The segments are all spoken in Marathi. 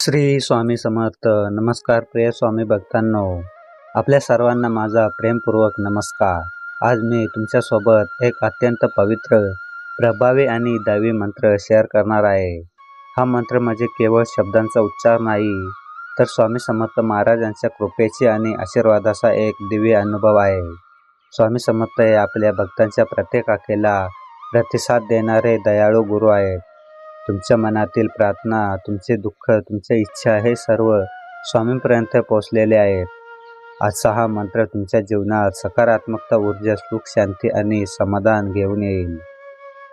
श्री स्वामी समर्थ. नमस्कार प्रिय स्वामी भक्तांनो, आपल्या सर्वांना माझा प्रेमपूर्वक नमस्कार. आज मी तुमच्यासोबत एक अत्यंत पवित्र, प्रभावी आणि दैवी मंत्र शेअर करणार आहे. हा मंत्र म्हणजे केवळ शब्दांचा उच्चार नाही, तर स्वामी समर्थ महाराजांच्या कृपेची आणि आशीर्वादाचा एक दिव्य अनुभव आहे. स्वामी समर्थ हे आपल्या भक्तांच्या प्रत्येक हाकेला प्रतिसाद देणारे दयाळू गुरु आहेत. तुमच्या मनातील प्रार्थना, तुमचे दुःख, तुमच्या इच्छा हे सर्व स्वामींपर्यंत पोहोचलेले आहेत. आजचा हा मंत्र तुमच्या जीवनात सकारात्मकता, ऊर्जा, सुख, शांती आणि समाधान घेऊन येईल.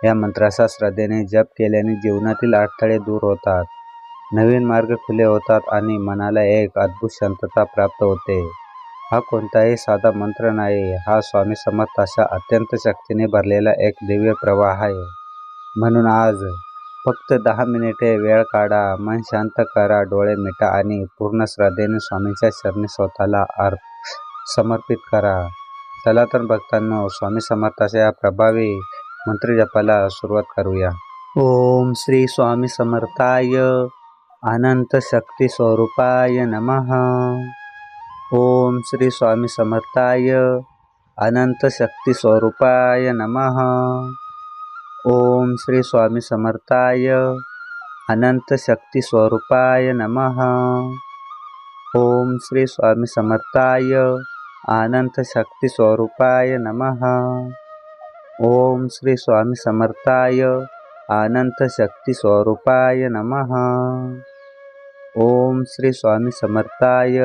या मंत्राचा श्रद्धेने जप केल्याने जीवनातील अडथळे दूर होतात, नवीन मार्ग खुले होतात आणि मनाला एक अद्भुत शांतता प्राप्त होते. हा कोणताही साधा मंत्र नाही, हा स्वामी समर्थाच्या अत्यंत शक्तीने भरलेला एक दिव्य प्रवाह आहे. म्हणून आज फक्त 10 मिनिटे वेळ काढा, मन शांत करा, डोळे मिटा आणि पूर्ण श्रद्धेने स्वामींच्या चरणी स्वतःला समर्पित करा. चला तर भक्तांनो, स्वामी समर्थाच्या या प्रभावी मंत्रजपाला सुरुवात करूया. ओम श्री स्वामी समर्थाय अनंत शक्ती स्वरूपाय नमः. ओम श्री स्वामी समर्थाय अनंत शक्ती स्वरूपाय नमः. ओम श्री स्वामी समर्थाय अनंत शक्ती स्वरूपाय नमः. ओम श्री स्वामी समर्थाय अनंत शक्ती स्वरूपाय नमः. ओम श्री स्वामी समर्थाय अनंत शक्ती स्वरूपाय नमः. ओम श्री स्वामी समर्थाय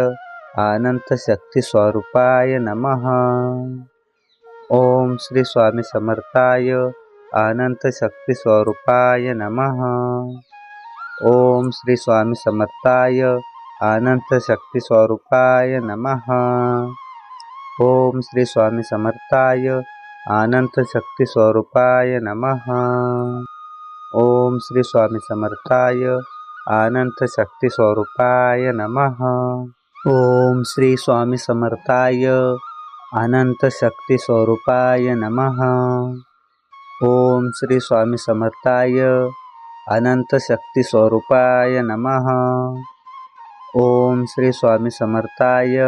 अनंत शक्ती स्वरूपाय नमः. ओम श्री स्वामी समर्थाय अनंत शक्ती स्वरूपाय नमः. ओम श्री स्वामी समर्थाय अनंत शक्ती स्वरूपाय नमः. ओम श्री स्वामी समर्थाय अनंत शक्ती स्वरूपाय नमः. ओम श्री स्वामी समर्थाय अनंत शक्ती स्वरूपाय नमः. ओम श्री स्वामी समर्थाय अनंत शक्ती स्वरूपाय नमः. ओम श्री स्वामी समर्थाय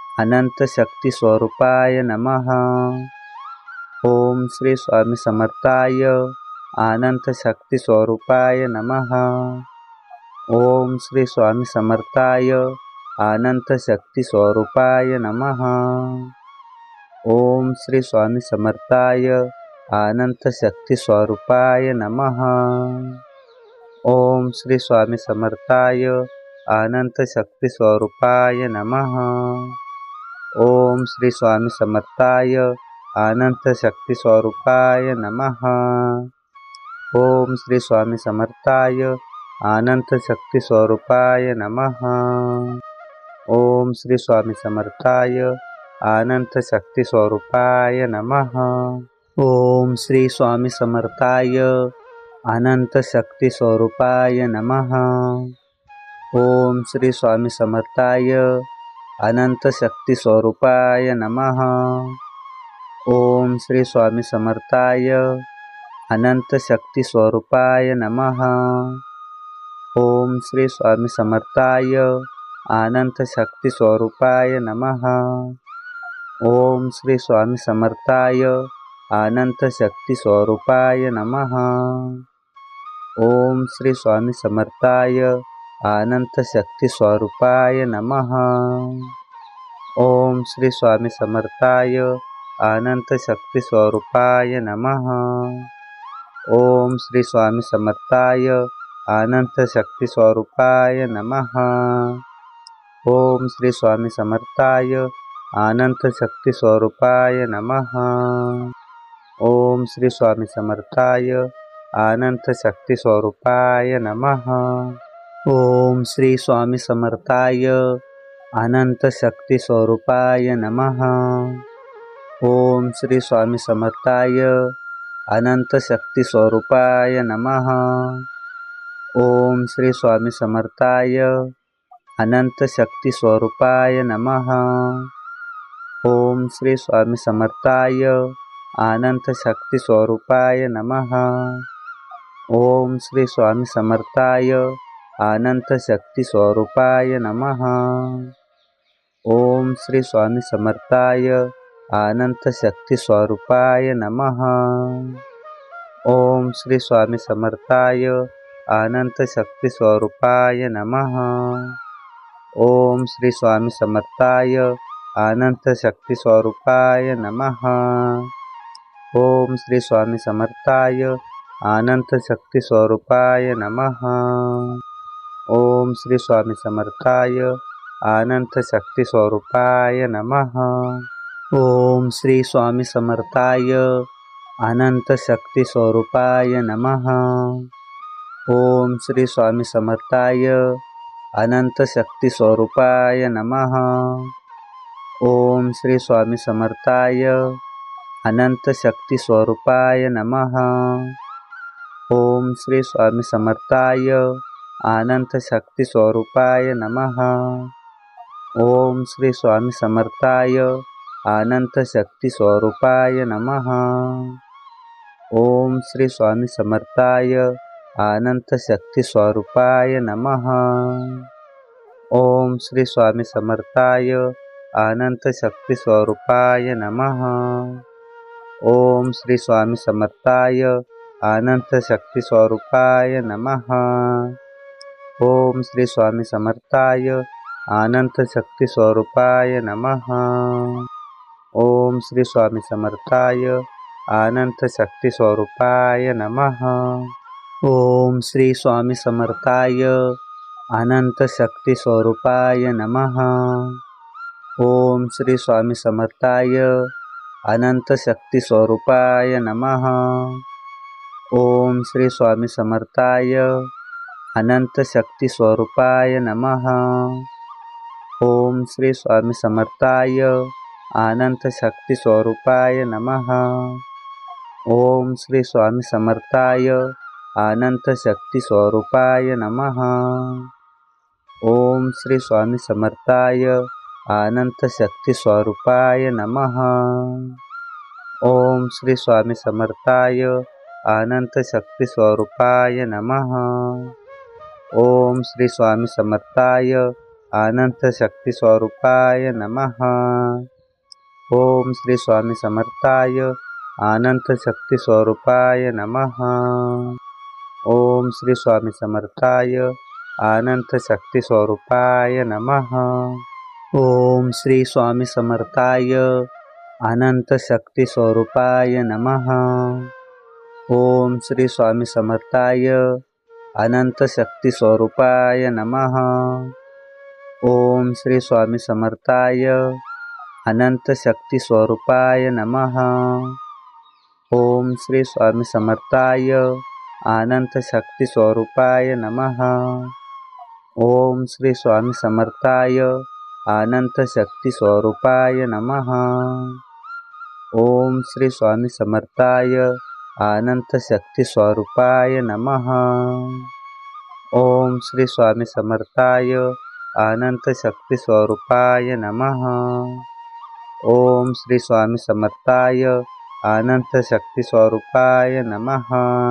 अनंत शक्ती स्वरूपाय नमः. ओम श्री स्वामी समर्थाय अनंत शक्ती स्वरूपाय नमः. ओम श्री स्वामी समर्थाय अनंत शक्ती स्वरूपाय नमः. ओम श्री स्वामी समर्थाय अनंत शक्ती स्वरूपाय नमः. ओम श्री स्वामी समर्थाय अनंत शक्ती स्वरूपाय नमः. ओम श्री स्वामी समर्थाय अनंत शक्ती स्वरूपाय नमः. ओम श्री स्वामी समर्थाय अनंत शक्ती स्वरूपाय नमः. ओम श्री स्वामी समर्थाय अनंत शक्ती स्वरूपाय नमः. ओम श्री स्वामी समर्थाय अनंत शक्ती स्वरूपाय नमः. ओम श्री स्वामी समर्थाय अनंत शक्ती स्वरूपाय नमः. ओम श्री स्वामी समर्थाय अनंत शक्ती स्वरूपाय नमः. ओम श्री स्वामी समर्थाय अनंत शक्ती स्वरूपाय नमः. ओम श्री स्वामी समर्थाय अनंत शक्ती स्वरूपाय नमः. ओम श्री स्वामी समर्थाय अनंत शक्ती स्वरूपाय नमः. ओम श्री स्वामी समर्थाय अनंत शक्ती स्वरूपाय नमः. ओम श्री स्वामी समर्थाय अनंत शक्ती स्वरूपाय नमः. ओम श्री स्वामी समर्थाय अनंत शक्ती स्वरूपाय नमः. ओम श्री स्वामी समर्थाय अनंत शक्ती स्वरूपाय नमः. ओम श्री स्वामी समर्थाय अनंत शक्ती स्वरूपाय नमः. ओम श्री स्वामी समर्थाय अनंत शक्ती स्वरूपाय नमः. ओम श्री स्वामी समर्थाय अनंत शक्ती स्वरूपाय नमः. ओम श्री स्वामी समर्थाय अनंत शक्ती स्वरूपाय नमः. ओम श्री स्वामी समर्थाय अनंत शक्ती स्वरूपाय नमः. ओम श्री स्वामी समर्थाय अनंत शक्ती स्वरूपाय नमः। ओम श्री स्वामी समर्थाय अनंत शक्ती स्वरूपाय नमः। ओम श्री स्वामी समर्थाय अनंत शक्ती स्वरूपाय नमः। ओम श्री स्वामी समर्थाय अनंत शक्ती स्वरूपाय नमः। ओम श्री स्वामी समर्थाय अनंत शक्ती स्वरूपाय नमः। ओम श्री स्वामी समर्थाय अनंत शक्ती स्वरूपाय नमः। ओम श्री स्वामी समर्थाय अनंत शक्ती स्वरूपाय नमः। ओम श्री स्वामी समर्थाय अनंत शक्ती स्वरूपाय नमः। ओम श्री स्वामी समर्थाय अनंत शक्ती स्वरूपाय नमः। ओम श्री स्वामी समर्थाय अनंत शक्ती स्वरूपाय नमः। ओम श्री स्वामी समर्थाय अनंत शक्ती स्वरूपाय नमः। ओम श्री स्वामी समर्थाय अनंत शक्ती स्वरूपाय नमः। ओम श्री स्वामी समर्थाय अनंत शक्ती स्वरूपाय नमः। ओम श्री स्वामी समर्थाय अनंत शक्ती स्वरूपाय नमः। ओम श्री स्वामी समर्थाय अनंत शक्ती स्वरूपाय नमः। ओम श्री स्वामी समर्थाय अनंत शक्ती स्वरूपाय नमः। ओम श्री स्वामी समर्थाय अनंत शक्ती स्वरूपाय नमः। ओम श्री स्वामी समर्थाय अनंत शक्ती स्वरूपाय नमः। ओम श्री स्वामी समर्थाय अनंत शक्ती स्वरूपाय नमः। ओम श्री स्वामी समर्थाय अनंत शक्ती स्वरूपाय नमः। ओम श्री स्वामी समर्थाय अनंत शक्ती स्वरूपाय नमः। ओम श्री स्वामी समर्थाय अनंत शक्ती स्वरूपाय नमः। ओम श्री स्वामी समर्थाय अनंत शक्ती स्वरूपाय नमः। ओम श्री स्वामी समर्थाय अनंत शक्ती स्वरूपाय नमः। ओम श्री स्वामी समर्थाय अनंत शक्ती स्वरूपाय नमः। ओम श्री स्वामी समर्थाय अनंत शक्ती स्वरूपाय नमः। ओम श्री स्वामी समर्थाय अनंत शक्ती स्वरूपाय नमः। ओम श्री स्वामी समर्थाय अनंत शक्ती स्वरूपाय नमः। ओम श्री स्वामी समर्थाय अनंत शक्ती स्वरूपाय नमः। ओम श्री स्वामी समर्थाय अनंत शक्ती स्वरूपाय नमः। ओम श्री स्वामी समर्थाय अनंत शक्ती स्वरूपाय नमः। ओम श्री स्वामी समर्थाय अनंत शक्ती स्वरूपाय नमः। ओम श्री स्वामी समर्थाय अनंत शक्ती स्वरूपाय नमः। ओम श्री स्वामी समर्थाय अनंत शक्ती स्वरूपाय नमः।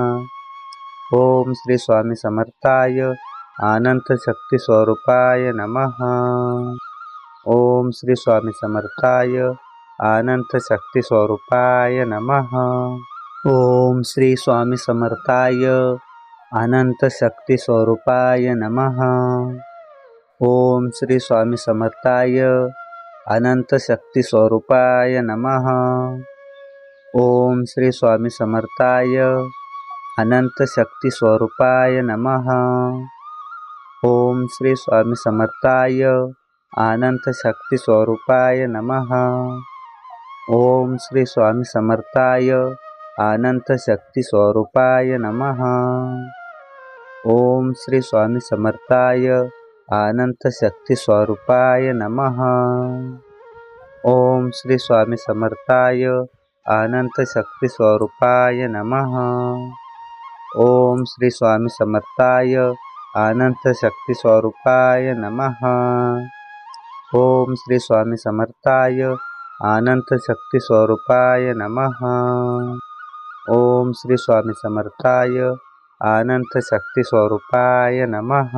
ओम श्री स्वामी समर्थाय अनंत शक्ती स्वरूपाय नमः। ओम श्री स्वामी समर्थाय अनंत शक्ती स्वरूपाय नमः। ओम श्री स्वामी समर्थाय अनंत शक्ती स्वरूपाय नमः। ओम श्री स्वामी समर्थाय अनंत शक्ती स्वरूपाय नमः। ओम श्री स्वामी समर्थाय अनंत शक्ती स्वरूपाय नमः। ओम श्री स्वामी समर्थाय अनंत शक्ती स्वरूपाय नमः। ओम श्री स्वामी समर्थाय अनंत शक्ती स्वरूपाय नमः। ओम श्री स्वामी समर्थाय अनंत शक्ती स्वरूपाय नमः। ओम श्री स्वामी समर्थाय अनंत शक्ती स्वरूपाय नमः। ओम श्री स्वामी समर्थाय अनंत शक्ती स्वरूपाय नमः। ओम श्री स्वामी समर्थाय अनंत शक्ती स्वरूपाय नमः। ओम श्री स्वामी समर्थाय अनंत शक्ती स्वरूपाय नमः.